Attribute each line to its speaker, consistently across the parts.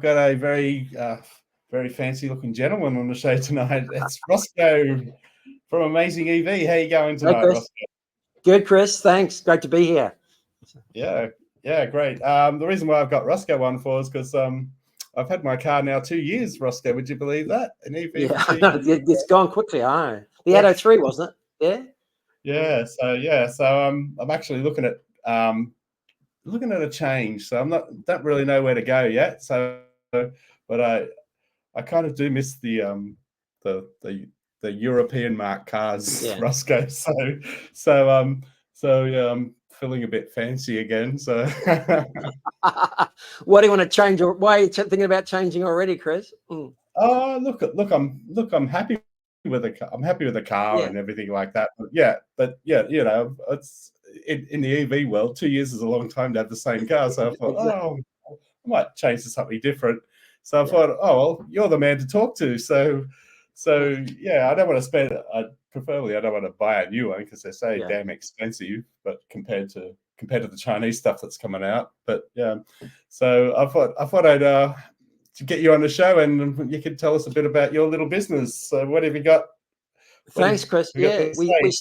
Speaker 1: got a very fancy looking gentleman on the show tonight. It's Roscoe from Amazing EV. How you going
Speaker 2: Hey,
Speaker 1: tonight,
Speaker 2: Chris.
Speaker 1: Roscoe?
Speaker 2: Good, Chris. Thanks. Great to be here.
Speaker 1: Yeah, great. The reason why I've got Roscoe on for is because I've had my car now 2 years, Roscoe. Would you believe that? An EV
Speaker 2: Yeah,
Speaker 1: for
Speaker 2: I
Speaker 1: 2 years?
Speaker 2: know. It's gone quickly. I know. The
Speaker 1: Yeah,
Speaker 2: Atto 3, wasn't it?
Speaker 1: So I'm actually looking at a change. So I'm don't really know where to go yet. But I kind of do miss the the the European mark cars,
Speaker 2: Yeah.
Speaker 1: Roscoe. So I'm feeling a bit fancy again. So
Speaker 2: What do you want to change? Or why are you thinking about changing already, Chris?
Speaker 1: oh I'm happy with the car. I'm happy with the car
Speaker 2: Yeah,
Speaker 1: and everything like that. But yeah, it's in the EV world, 2 years is a long time to have the same car. So I thought,
Speaker 2: exactly.
Speaker 1: I might change to something different. So I
Speaker 2: Yeah,
Speaker 1: thought, oh well, you're the man to talk to. So yeah, I don't want to spend. Preferably, I don't want to buy a new one because they're so
Speaker 2: yeah.
Speaker 1: damn expensive. But compared to the Chinese stuff that's coming out, but yeah. So I thought I'd to get you on the show and you could tell us a bit about your little business. So what have you got? What have
Speaker 2: Thanks, Chris.
Speaker 1: you got
Speaker 2: Yeah,
Speaker 1: to say?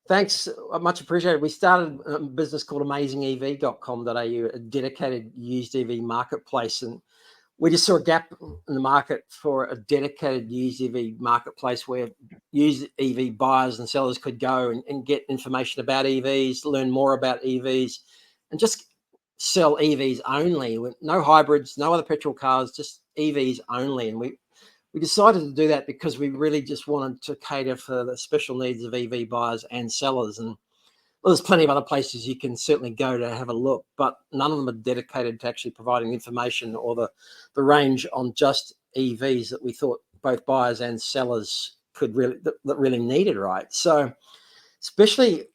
Speaker 2: thanks. Much appreciated. We started a business called amazingev.com.au, a dedicated used EV marketplace, and we just saw a gap in the market for a dedicated used EV marketplace where used EV buyers and sellers could go and get information about EVs, learn more about EVs, and just sell EVs only, with no hybrids, no other petrol cars, just EVs only. And we decided to do that because we really just wanted to cater for the special needs of EV buyers and sellers. And well, there's plenty of other places you can certainly go to have a look, but none of them are dedicated to actually providing information or the range on just EVs that we thought both buyers and sellers could that really needed, right? So, especially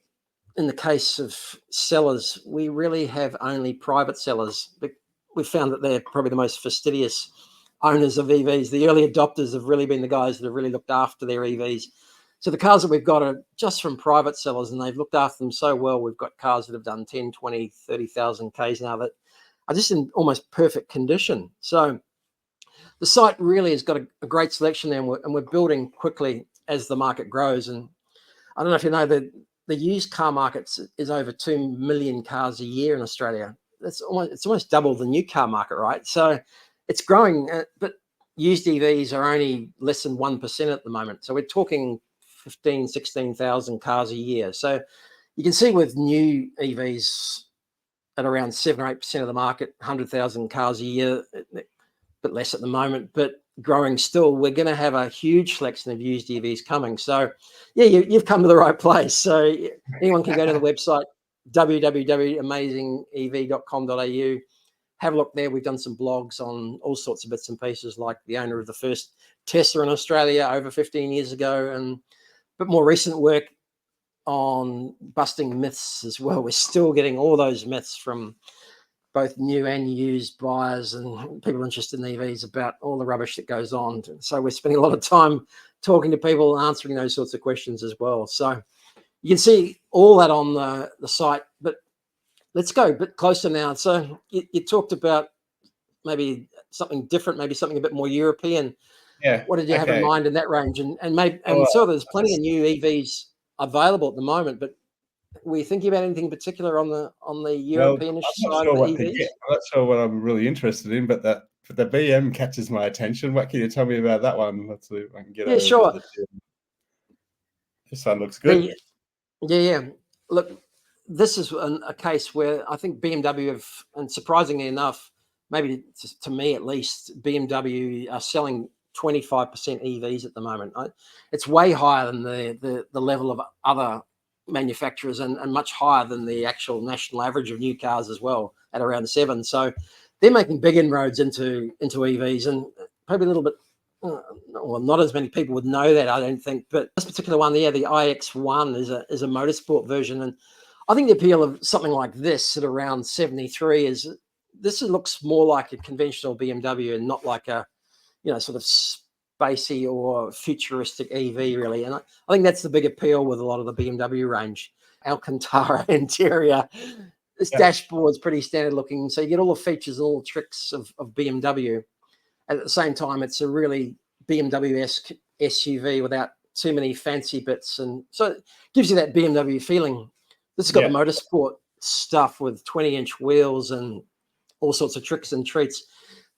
Speaker 2: in the case of sellers, we really have only private sellers. We found that they're probably the most fastidious owners of EVs. The early adopters have really been the guys that have really looked after their EVs. So the cars that we've got are just from private sellers, and they've looked after them so well. We've got cars that have done 10, 20, 30,000 Ks now that are just in almost perfect condition. So the site really has got a great selection there, and we're building quickly as the market grows. And I don't know if you know that the used car market is over 2 million cars a year in Australia. It's almost double the new car market, right? So it's growing, but used EVs are only less than 1% at the moment. So we're talking 15, 16,000 cars a year. So you can see with new EVs at around 7 or 8% of the market, 100,000 cars a year, bit less at the moment, but growing still. We're going to have a huge selection of used EVs coming. So, yeah, you've come to the right place. So anyone can go to the website, www.amazingev.com.au. Have a look there. We've done some blogs on all sorts of bits and pieces, like the owner of the first Tesla in Australia over 15 years ago, and but more recent work on busting myths as well. We're still getting all those myths from both new and used buyers and people interested in EVs about all the rubbish that goes on. So we're spending a lot of time talking to people and answering those sorts of questions as well. So you can see all that on the site, but let's go a bit closer now. So you talked about maybe something different, maybe something a bit more European.
Speaker 1: Yeah.
Speaker 2: What did you have in
Speaker 1: Okay.
Speaker 2: mind in that range? And maybe, and
Speaker 1: Well,
Speaker 2: we saw there's plenty of new EVs available at the moment, but were you thinking about anything particular on the
Speaker 1: well,
Speaker 2: Europeanish
Speaker 1: I'm not
Speaker 2: side
Speaker 1: sure
Speaker 2: of the
Speaker 1: what to
Speaker 2: EVs?
Speaker 1: get. I'm not sure what I'm really interested in, but the BM catches my attention. What can you tell me about that one? Let's see if I can get
Speaker 2: Yeah,
Speaker 1: over to
Speaker 2: sure.
Speaker 1: the gym. This one looks good.
Speaker 2: The Yeah. Look, this is a case where I think BMW have, and surprisingly enough, maybe to me at least, BMW are selling 25% EVs at the moment. It's way higher than the level of other manufacturers, and much higher than the actual national average of new cars as well, at around 7. So they're making big inroads into EVs, and probably a little bit. Well, not as many people would know that, I don't think, but this particular one, yeah, the iX1 is a motorsport version, and I think the appeal of something like this at around 73 is this looks more like a conventional BMW and not like a sort of spacey or futuristic EV, really. And I think that's the big appeal with a lot of the BMW range. Alcantara interior, This
Speaker 1: Yeah.
Speaker 2: dashboard's pretty standard looking, so you get all the features and all the tricks of BMW. At the same time, it's a really BMW-esque SUV without too many fancy bits, and so it gives you that BMW feeling. This has got the motorsport stuff with 20-inch wheels and all sorts of tricks and treats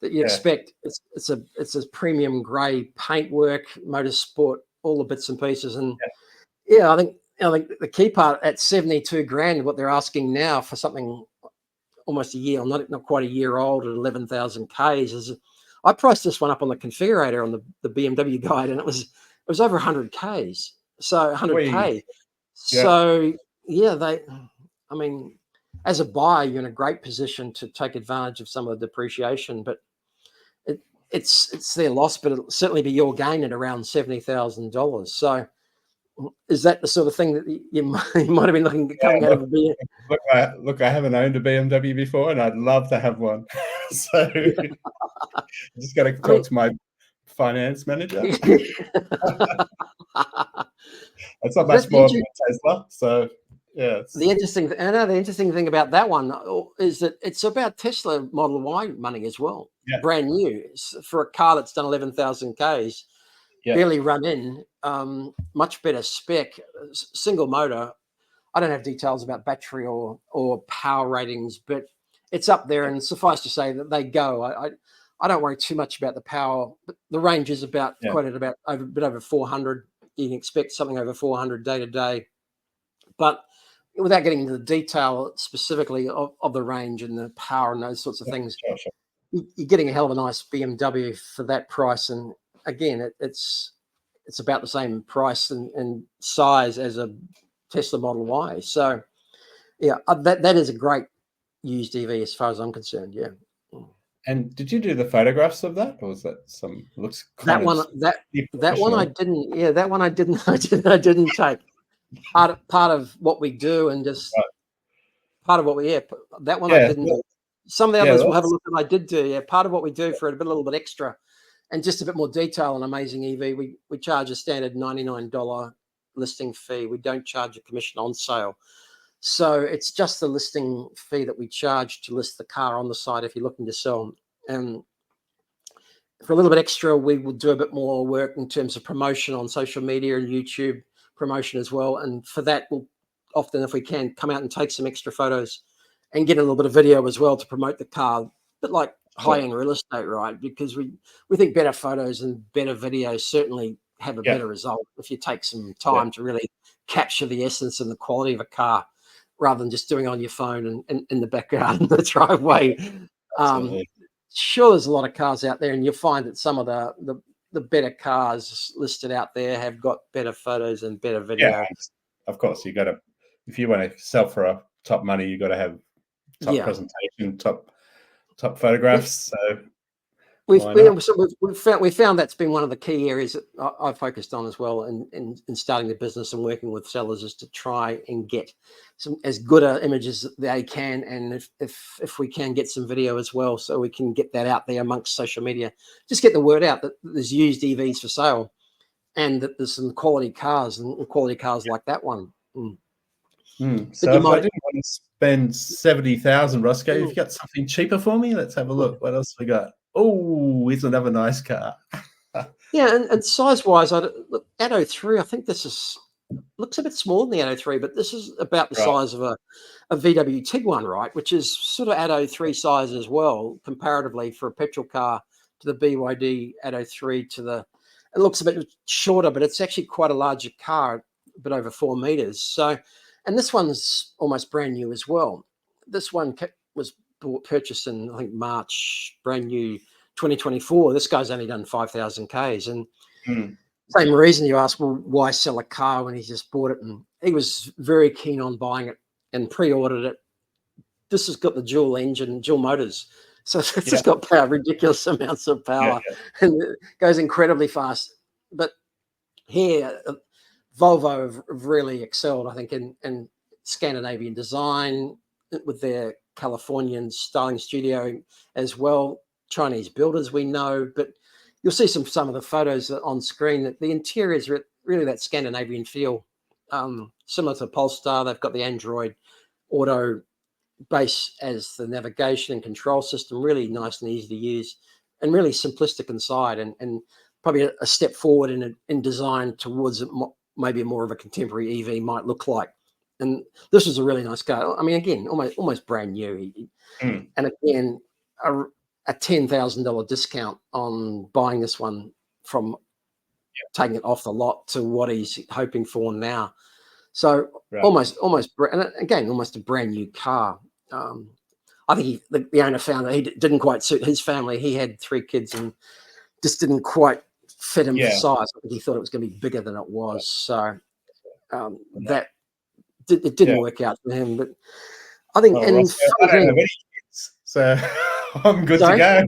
Speaker 2: that you expect. It's a premium grey paintwork, motorsport, all the bits and pieces, and I think the key part at 72 grand, what they're asking now for something almost a year, not quite a year old at 11,000 Ks is. I priced this one up on the configurator on the BMW guide, and it was over 100 Ks, so 100K. So I mean, as a buyer, you're in a great position to take advantage of some of the depreciation, but it's their loss, but it'll certainly be your gain at around $70,000. So is that the sort of thing that you might have been looking at coming out of a BMW?
Speaker 1: Look, I haven't owned a BMW before, and I'd love to have one. So I just got to talk to my finance manager. It's not much more than a Tesla, so yeah.
Speaker 2: The interesting thing about that one is that it's about Tesla Model Y money as well.
Speaker 1: Yeah.
Speaker 2: Brand new for a car that's done 11,000 Ks. Barely run in, much better spec, single motor. I don't have details about battery or power ratings, but it's up there. And suffice to say that they go. I don't worry too much about the power. But the range is quoted about a bit over 400. You can expect something over 400 day to day. But without getting into the detail specifically of the range and the power and those sorts of things, you're getting a hell of a nice BMW for that price. And again, it's about the same price and size as a Tesla Model Y. So that is a great used EV as far as I'm concerned. Yeah.
Speaker 1: And did you do the photographs of that, or was that looks
Speaker 2: that one I didn't? Yeah, that one I didn't. I didn't take part of what we do and just part of what we that one I didn't do. Some of the others we'll have a look at. I did do part of what we do for a little bit extra. And just a bit more detail on Amazing EV, we charge a standard $99 listing fee. We don't charge a commission on sale. So it's just the listing fee that we charge to list the car on the site if you're looking to sell. And for a little bit extra, we will do a bit more work in terms of promotion on social media and YouTube promotion as well. And for that, we'll often, if we can, come out and take some extra photos and get a little bit of video as well to promote the car. But like high-end real estate, right? Because we think better photos and better videos certainly have a better result if you take some time to really capture the essence and the quality of a car rather than just doing it on your phone and in the backyard in the driveway. Sure, there's a lot of cars out there, and you'll find that some of the better cars listed out there have got better photos and better video.
Speaker 1: Yeah, of course, you got to, if you want to sell for a top money, you got to have top presentation, top photographs. So we
Speaker 2: found that's been one of the key areas that I've focused on as well in starting the business and working with sellers, is to try and get some as good images as they can, and if we can get some video as well, so we can get that out there amongst social media, just get the word out that there's used EVs for sale and that there's some quality cars and quality cars like that one.
Speaker 1: So if I didn't want to spend 70,000, Roscoe, if you got something cheaper for me, let's have a look. What else we got? Oh, here's another nice car.
Speaker 2: And size-wise, look, Atto 3, I think this looks a bit smaller than the Atto 3, but this is about the size of a VW Tiguan, right? Which is sort of Atto 3 size as well, comparatively for a petrol car to the BYD Atto 3 it looks a bit shorter, but it's actually quite a larger car, a bit over 4 meters. So, and this one's almost brand new as well. This one was purchased in, I think, March, brand new 2024. This guy's only done 5,000 Ks. And same reason you ask, well, why sell a car when he just bought it? And he was very keen on buying it and pre-ordered it. This has got the dual engine, dual motors. So it's just got ridiculous amounts of power and it goes incredibly fast. But here, Volvo have really excelled, I think, in Scandinavian design with their Californian styling studio as well. Chinese builders we know, but you'll see some of the photos on screen that the interior is really that Scandinavian feel, similar to Polestar. They've got the Android Auto base as the navigation and control system, really nice and easy to use, and really simplistic inside, and probably a step forward in design towards maybe more of a contemporary EV might look like. And this was a really nice car. I mean, again, almost brand new.
Speaker 1: Mm.
Speaker 2: And again, a $10,000 discount on buying this one from taking it off the lot to what he's hoping for now. So
Speaker 1: Right.
Speaker 2: almost, and again, almost a brand new car. I think the owner found that he didn't quite suit his family. He had 3 kids and just didn't quite fit him for size. I think he thought it was going to be bigger than it was. So that it didn't work out for him. But I think,
Speaker 1: I don't have any kids, so I'm good to go.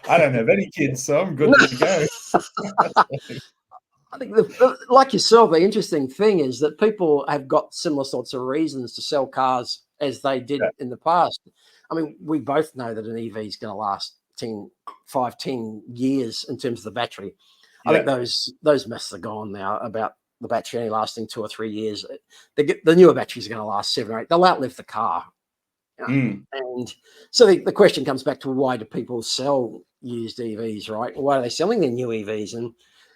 Speaker 1: I don't have any kids, so I'm good to go.
Speaker 2: I think, like yourself, the interesting thing is that people have got similar sorts of reasons to sell cars as they did in the past. I mean, we both know that an EV is going to last 10 years in terms of the battery. I think those myths are gone now about the battery only lasting 2 or 3 years. The newer batteries are going to last 7 or 8. They'll outlive the car. And so the question comes back to, why do people sell used EVs, right? Why are they selling their new EVs? And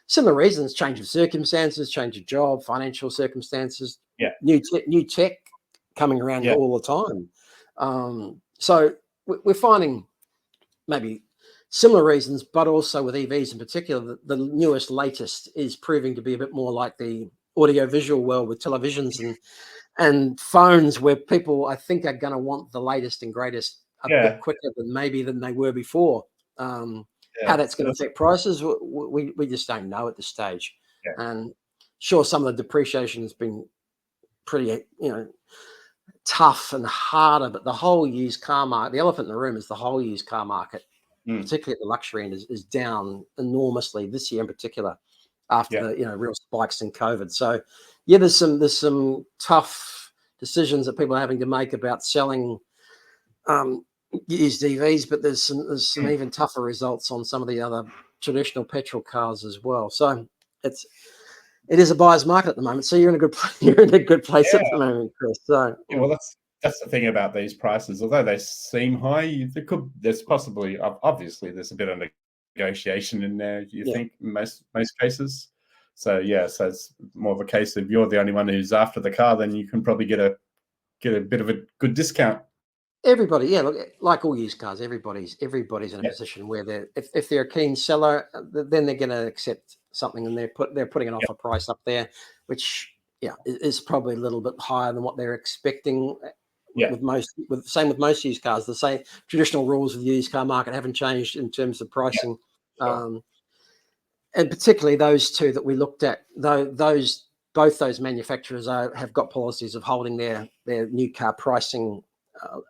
Speaker 2: similar reasons: change of circumstances, change of job, financial circumstances, new tech coming around all the time. So we're finding maybe similar reasons, but also with EVs in particular, the newest, latest is proving to be a bit more like the audio-visual world with televisions and phones, where people, I think, are going to want the latest and greatest a bit quicker than they were before. How that's going to affect prices, we just don't know at this stage. And sure, some of the depreciation has been pretty, tough and harder, but the whole used car market, the elephant in the room is the whole used car market, particularly at the luxury end, is down enormously this year in particular, after the real spikes in COVID. So there's some tough decisions that people are having to make about selling used EVs, but there's some even tougher results on some of the other traditional petrol cars as well. So it is a buyer's market at the moment. So you're in a good place at the moment, Chris. So
Speaker 1: well, that's the thing about these prices. Although they seem high, there's possibly, obviously, there's a bit of negotiation in there. You think in most cases. So so it's more of a case of, you're the only one who's after the car, then you can probably get a bit of a good discount.
Speaker 2: Everybody, look, like all used cars, everybody's in a position where if they're a keen seller, then they're going to accept something, and they're putting an offer price up there, which is probably a little bit higher than what they're expecting. With most used cars, the same traditional rules of the used car market haven't changed in terms of pricing, and particularly those two that we looked at, both those manufacturers have got policies of holding their new car pricing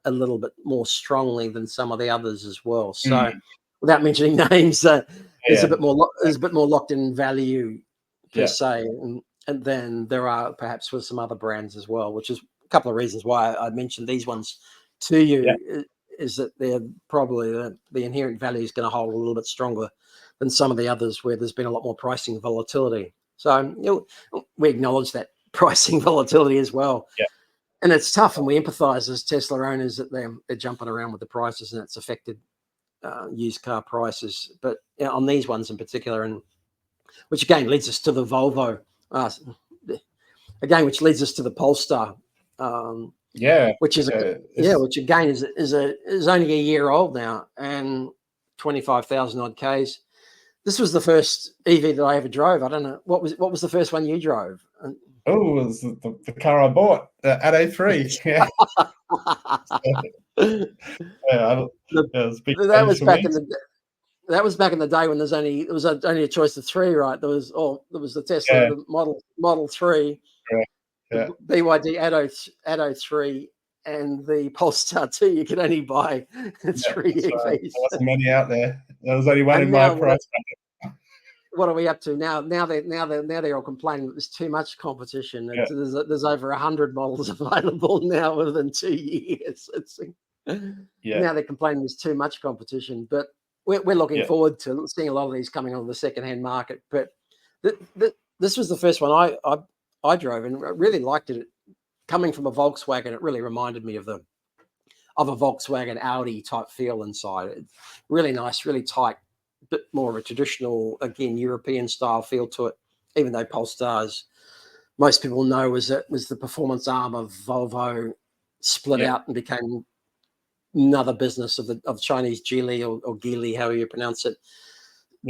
Speaker 2: a little bit more strongly than some of the others as well. So, without mentioning names, there's a bit more locked in value per se, and then there are perhaps with some other brands as well, which is a couple of reasons why I mentioned these ones to you. Is that they're probably the inherent value is going to hold a little bit stronger than some of the others, where there's been a lot more pricing volatility. So we acknowledge that pricing volatility as well. And it's tough, and we empathise as Tesla owners that they're jumping around with the prices, and it's affected used car prices. But on these ones in particular, and which again leads us to the Volvo, which leads us to the Polestar, which is which again is only a year old now, and 25,000 odd Ks. This was the first EV that I ever drove. I don't know what was the first one you drove.
Speaker 1: Oh, it was the car I bought, the Atto 3.
Speaker 2: That was back in the day when there was only a choice of 3, right? There was the Tesla, the Model 3, the BYD Atto 3, and the Polestar 2. You could only buy 3 EVs.
Speaker 1: Right. There wasn't many out there. There was only one in my price bracket.
Speaker 2: What are we up to now? Now they're all complaining that there's too much competition. There's over 100 models available now within 2 years. Now they're complaining there's too much competition, but we're looking forward to seeing a lot of these coming on the secondhand market. But this was the first one I drove, and I really liked it. Coming from a Volkswagen, it really reminded me of the of a Volkswagen Audi type feel inside. It's really nice, really tight, bit more of a traditional, again, European style feel to it, even though Polestars, most people know, was the performance arm of Volvo, split out and became another business of Chinese Geely or Geely, however you pronounce it.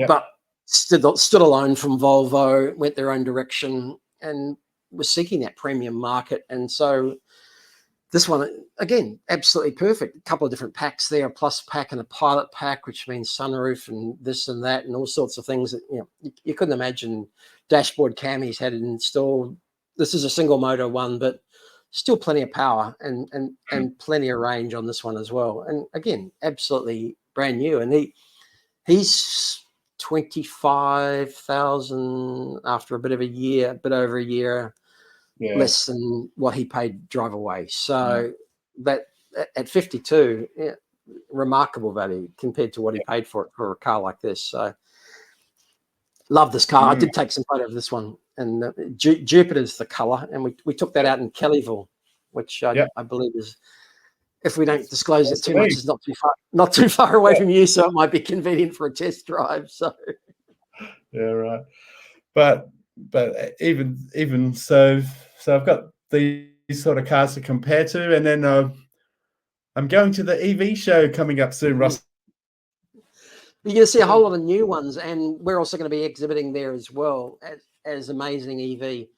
Speaker 2: But stood alone from Volvo, went their own direction, and was seeking that premium market. And so this one, again, absolutely perfect. A couple of different packs there, a plus pack and a pilot pack, which means sunroof and this and that and all sorts of things that, you couldn't imagine. Dashboard cam he's had it installed. This is a single motor one, but still plenty of power and plenty of range on this one as well. And again, absolutely brand new. And he's 25,000 after a bit over a year, less than what he paid drive away. So that at 52, remarkable value compared to what he paid for it for a car like this. So love this car. I did take some photo of this one, and Jupiter's the color, and we took that out in Kellyville, which I believe is, if we don't disclose it too much, is not too far away from you, so it might be convenient for a test drive. So
Speaker 1: right. But even so I've got these sort of cars to compare to, and then I'm going to the EV show coming up soon, Ross.
Speaker 2: You're going to see a whole lot of new ones, and we're also going to be exhibiting there as well as Amazing EV.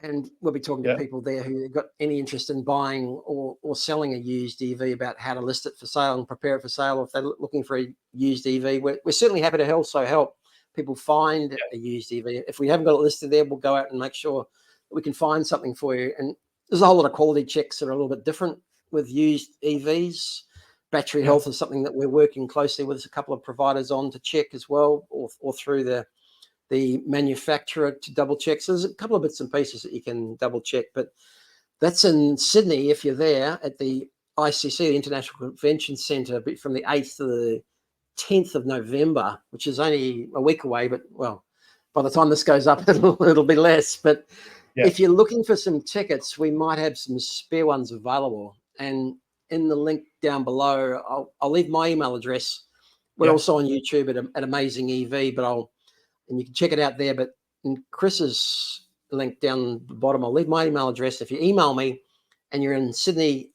Speaker 2: And we'll be talking to people there who have got any interest in buying or selling a used EV, about how to list it for sale and prepare it for sale, or if they're looking for a used EV. We're certainly happy to help people find a used EV. If we haven't got it listed there, we'll go out and make sure that we can find something for you. And there's a whole lot of quality checks that are a little bit different with used EVs. Battery health is something that we're working closely with a couple of providers on to check as well, or through the manufacturer to double check. So there's a couple of bits and pieces that you can double check, but that's in Sydney if you're there at the ICC, the International Convention Centre, from the 8th to the 10th of November, which is only a week away, but well, by the time this goes up, it'll be less. But if you're looking for some tickets, we might have some spare ones available. And in the link down below, I'll leave my email address. We're also on YouTube at Amazing EV, and you can check it out there. But in Chris's link down the bottom, I'll leave my email address. If you email me and you're in Sydney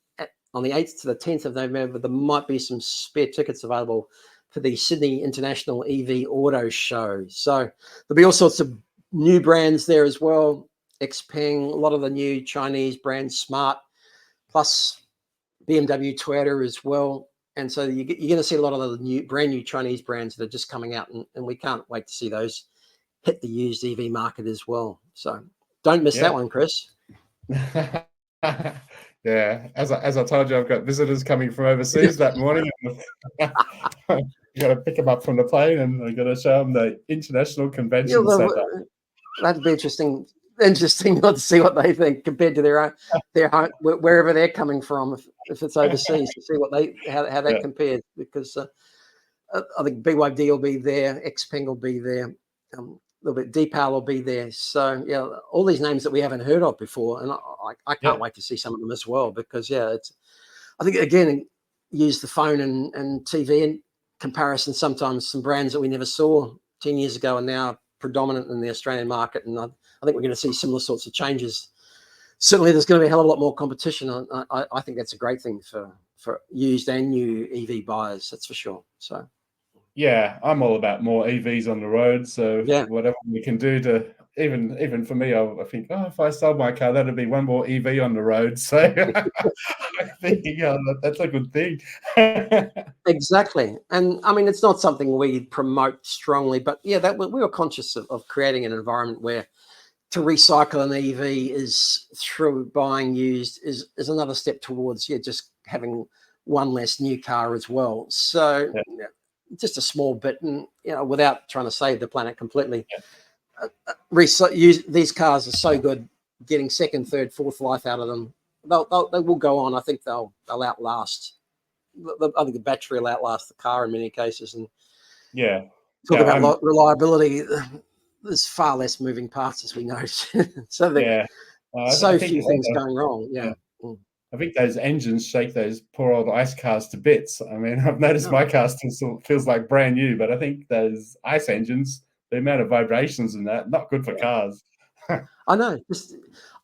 Speaker 2: on the 8th to the 10th of November, there might be some spare tickets available for the Sydney International EV Auto Show. So there'll be all sorts of new brands there as well. Xpeng, a lot of the new Chinese brands, Smart, plus BMW, Toyota as well. And so you're going to see a lot of the brand new Chinese brands that are just coming out, and we can't wait to see those hit the used EV market as well. So don't miss that one, Chris.
Speaker 1: As I told you, I've got visitors coming from overseas that morning. You got to pick them up from the plane, and I got to show them the International Convention Centre.
Speaker 2: That'd be interesting to see what they think compared to their home, wherever they're coming from, if it's overseas, to see what how that compares. Because I think BYD will be there, Xpeng will be there, a little bit Deepal will be there. So all these names that we haven't heard of before, and I can't wait to see some of them as well. Because I think again, use the phone and TV in comparison. Sometimes some brands that we never saw 10 years ago are now predominant in the Australian market, and I think we're going to see similar sorts of changes. Certainly, there's going to be a hell of a lot more competition. I think that's a great thing for used and new EV buyers. That's for sure. So,
Speaker 1: I'm all about more EVs on the road. So whatever we can do to even for me, I think, if I sold my car, that'd be one more EV on the road. So I'm thinking, that's a good thing.
Speaker 2: Exactly. And I mean, it's not something we promote strongly, but that we were conscious of creating an environment where to recycle an EV is through buying used is another step towards just having one less new car as well. So just a small bit, and without trying to save the planet completely. These cars are so good, getting second, third, fourth life out of them. They will go on. I think they'll outlast. I think the battery will outlast the car in many cases. And talk about reliability. There's far less moving parts, as we know. So so few things going wrong.
Speaker 1: I think those engines shake those poor old ice cars to bits. I mean, I've noticed my car still feels like brand new, but I think those ice engines, the amount of vibrations and that, not good for cars.
Speaker 2: I know.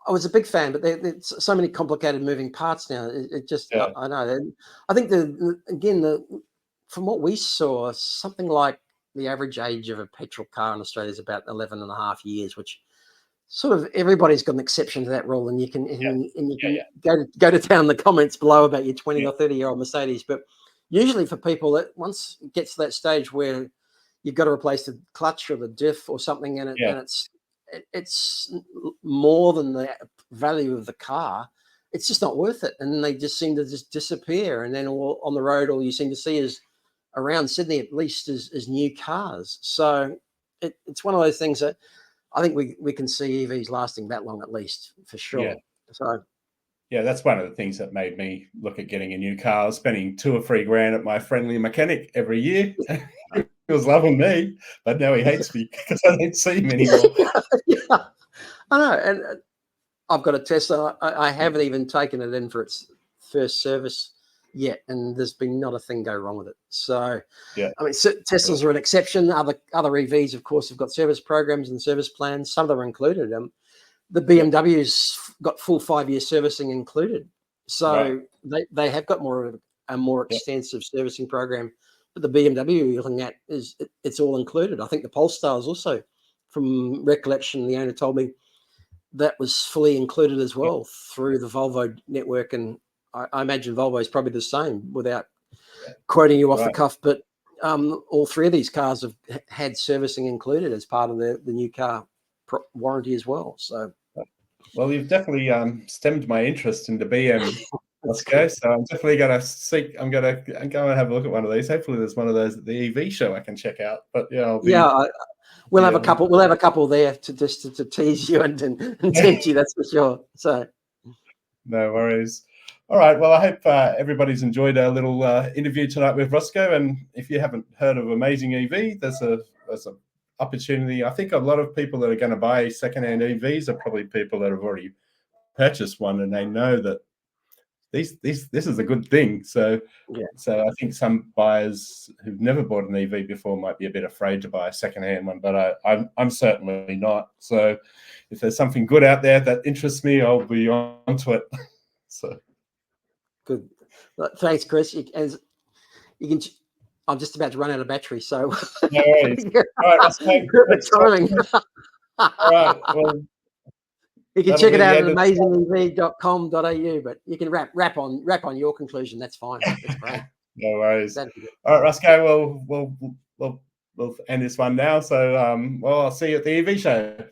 Speaker 2: I was a big fan, but there's so many complicated moving parts now. It just,
Speaker 1: Yeah,
Speaker 2: I know. And I think from what we saw, something like the average age of a petrol car in Australia is about 11 and a half years, which sort of everybody's got an exception to that rule. And you can,
Speaker 1: yeah,
Speaker 2: and you
Speaker 1: yeah,
Speaker 2: can
Speaker 1: yeah,
Speaker 2: go to town in the comments below about your 20
Speaker 1: yeah,
Speaker 2: or 30-year-old Mercedes. But usually for people that once it gets to that stage where you've got to replace the clutch or the diff or something, and
Speaker 1: yeah,
Speaker 2: it's more than the value of the car. It's just not worth it, and then they just seem to just disappear. And then on the road, all you seem to see is around Sydney, at least, is new cars. So it's one of those things that I think we can see EVs lasting that long, at least, for
Speaker 1: yeah.
Speaker 2: sure. So
Speaker 1: Yeah, that's one of the things that made me look at getting a new car. I was spending $2 or $3 at my friendly mechanic every year. He was loving me, but now he hates me because I don't see him anymore.
Speaker 2: yeah, I know, and I've got a Tesla. I haven't even taken it in for its first service yet, and there's been not a thing go wrong with it. So,
Speaker 1: Yeah,
Speaker 2: I mean, Teslas are an exception. Other EVs, of course, have got service programs and service plans. Some of them are included. The
Speaker 1: yeah,
Speaker 2: BMW's got full 5-year servicing included,
Speaker 1: right.
Speaker 2: so they have got more of a more
Speaker 1: Yeah,
Speaker 2: extensive servicing program. But the BMW you're looking at it's all included. I think the Polestar is also, from recollection, the owner told me that was fully included as
Speaker 1: yeah,
Speaker 2: well through the Volvo network, and I imagine Volvo is probably the same without
Speaker 1: yeah,
Speaker 2: quoting you off the
Speaker 1: right.
Speaker 2: cuff. But all three of these cars have had servicing included as part of the new car warranty as well. So
Speaker 1: Well, you've definitely stemmed my interest into BM,
Speaker 2: that's
Speaker 1: Roscoe.
Speaker 2: good.
Speaker 1: So I'm definitely going to seek. I'm going to go and have a look at one of these. Hopefully, there's one of those at the EV show I can check out. But yeah, I'll
Speaker 2: Yeah,
Speaker 1: be.
Speaker 2: we'll have a
Speaker 1: Yeah,
Speaker 2: couple. We'll have a couple there to just to tease you and tempt you. That's for sure. So
Speaker 1: no worries. All right. Well, I hope everybody's enjoyed our little interview tonight with Roscoe. And if you haven't heard of Amazing EV, there's a opportunity. I think a lot of people that are going to buy secondhand EVs are probably people that have already purchased one, and they know that this is a good thing. So
Speaker 2: yeah,
Speaker 1: I think some buyers who've never bought an EV before might be a bit afraid to buy a secondhand one, but I'm certainly not. So if there's something good out there that interests me, I'll be onto it. So
Speaker 2: good. Thanks, Chris. As you can, I'm just about to run out of battery, so
Speaker 1: no worries. All right, let's take
Speaker 2: the
Speaker 1: let's talk.
Speaker 2: timing.
Speaker 1: All right. Well,
Speaker 2: You can
Speaker 1: that'll
Speaker 2: check
Speaker 1: be
Speaker 2: it
Speaker 1: the
Speaker 2: out at
Speaker 1: end of the
Speaker 2: amazingev.com.au, but you can wrap on your conclusion. That's fine. That's great.
Speaker 1: no worries.
Speaker 2: That'd be good.
Speaker 1: All right, Roscoe, we'll end this one now. So well, I'll see you at the EV show.